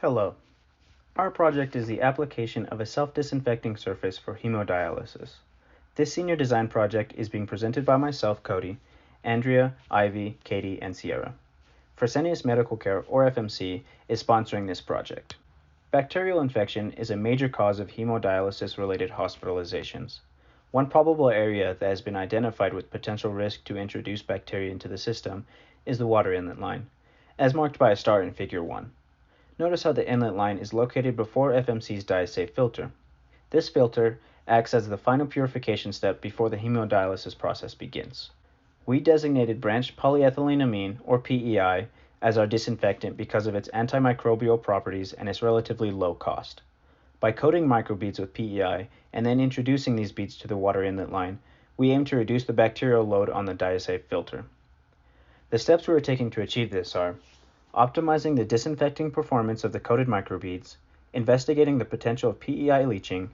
Hello. Our project is the application of a self-disinfecting surface for hemodialysis. This senior design project is being presented by myself, Cody, Andrea, Ivy, Katie, and Sierra. Fresenius Medical Care, or FMC, is sponsoring this project. Bacterial infection is a major cause of hemodialysis-related hospitalizations. One probable area that has been identified with potential risk to introduce bacteria into the system is the water inlet line, as marked by a star in Figure 1. Notice how the inlet line is located before FMC's DiaSafe filter. This filter acts as the final purification step before the hemodialysis process begins. We designated branched polyethyleneamine, or PEI, as our disinfectant because of its antimicrobial properties and its relatively low cost. By coating microbeads with PEI and then introducing these beads to the water inlet line, we aim to reduce the bacterial load on the DiaSafe filter. The steps we are taking to achieve this are optimizing the disinfecting performance of the coated microbeads, investigating the potential of PEI leaching,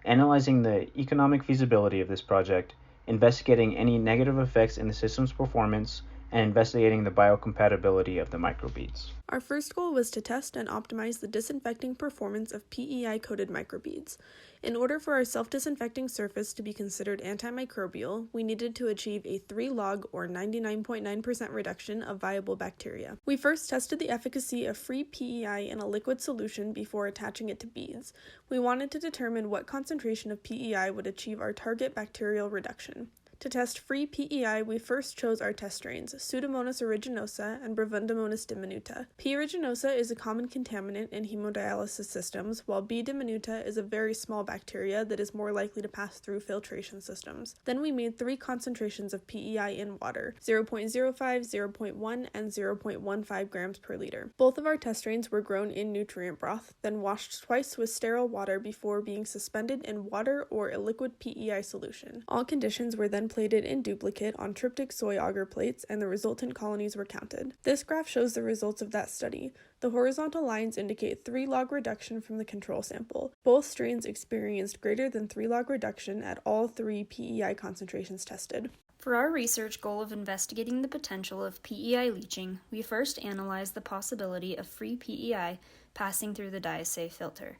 analyzing the economic feasibility of this project, investigating any negative effects in the system's performance, and investigating the biocompatibility of the microbeads. Our first goal was to test and optimize the disinfecting performance of PEI-coated microbeads. In order for our self-disinfecting surface to be considered antimicrobial, we needed to achieve a 3-log or 99.9% reduction of viable bacteria. We first tested the efficacy of free PEI in a liquid solution before attaching it to beads. We wanted to determine what concentration of PEI would achieve our target bacterial reduction. To test free PEI, we first chose our test strains, Pseudomonas aeruginosa and Brefundamonas diminuta. P. aeruginosa is a common contaminant in hemodialysis systems, while B. diminuta is a very small bacteria that is more likely to pass through filtration systems. Then we made 3 concentrations of PEI in water, 0.05, 0.1, and 0.15 grams per liter. Both of our test strains were grown in nutrient broth, then washed twice with sterile water before being suspended in water or a liquid PEI solution. All conditions were then plated in duplicate on triptych soy agar plates, and the resultant colonies were counted. This graph shows the results of that study. The horizontal lines indicate 3-log reduction from the control sample. Both strains experienced greater than 3-log reduction at all 3 PEI concentrations tested. For our research goal of investigating the potential of PEI leaching, we first analyzed the possibility of free PEI passing through the DiaSafe filter.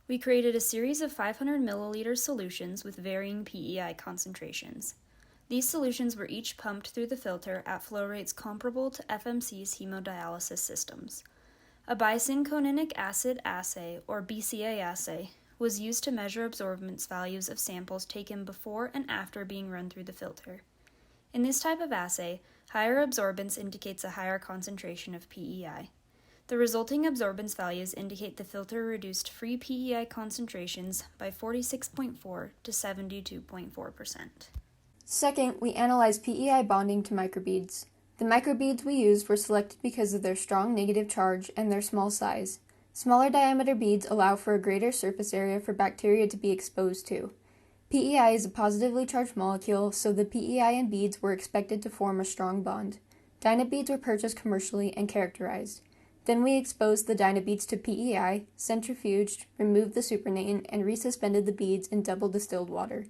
We created a series of 500 milliliter solutions with varying PEI concentrations. These solutions were each pumped through the filter at flow rates comparable to FMC's hemodialysis systems. A bisynchroninic acid assay, or BCA assay, was used to measure absorbance values of samples taken before and after being run through the filter. In this type of assay, higher absorbance indicates a higher concentration of PEI. The resulting absorbance values indicate the filter reduced free PEI concentrations by 46.4 to 72.4%. Second, we analyzed PEI bonding to microbeads. The microbeads we used were selected because of their strong negative charge and their small size. Smaller diameter beads allow for a greater surface area for bacteria to be exposed to. PEI is a positively charged molecule, so the PEI and beads were expected to form a strong bond. Dynabeads were purchased commercially and characterized. Then we exposed the dynabeads to PEI, centrifuged, removed the supernatant, and resuspended the beads in double distilled water.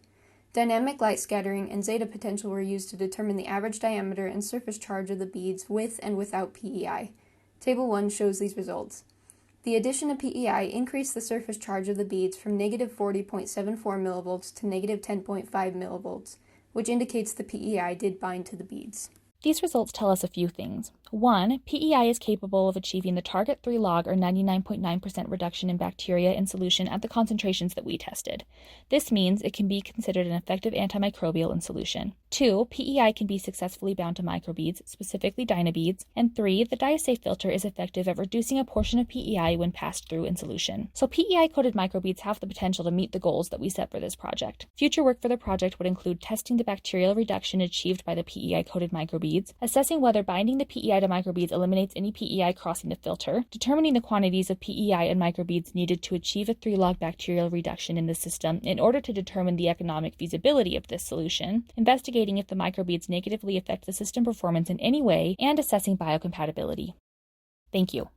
Dynamic light scattering and zeta potential were used to determine the average diameter and surface charge of the beads with and without PEI. Table 1 shows these results. The addition of PEI increased the surface charge of the beads from negative 40.74 millivolts to negative 10.5 millivolts, which indicates the PEI did bind to the beads. These results tell us a few things. 1. PEI is capable of achieving the target 3-log or 99.9% reduction in bacteria in solution at the concentrations that we tested. This means it can be considered an effective antimicrobial in solution. 2. PEI can be successfully bound to microbeads, specifically dynabeads. And 3. The DiaSafe filter is effective at reducing a portion of PEI when passed through in solution. So PEI-coated microbeads have the potential to meet the goals that we set for this project. Future work for the project would include testing the bacterial reduction achieved by the PEI-coated microbeads, assessing whether binding the PEI to microbeads eliminates any PEI crossing the filter, determining the quantities of PEI and microbeads needed to achieve a 3-log bacterial reduction in the system in order to determine the economic feasibility of this solution, investigating if the microbeads negatively affect the system performance in any way, and assessing biocompatibility. Thank you.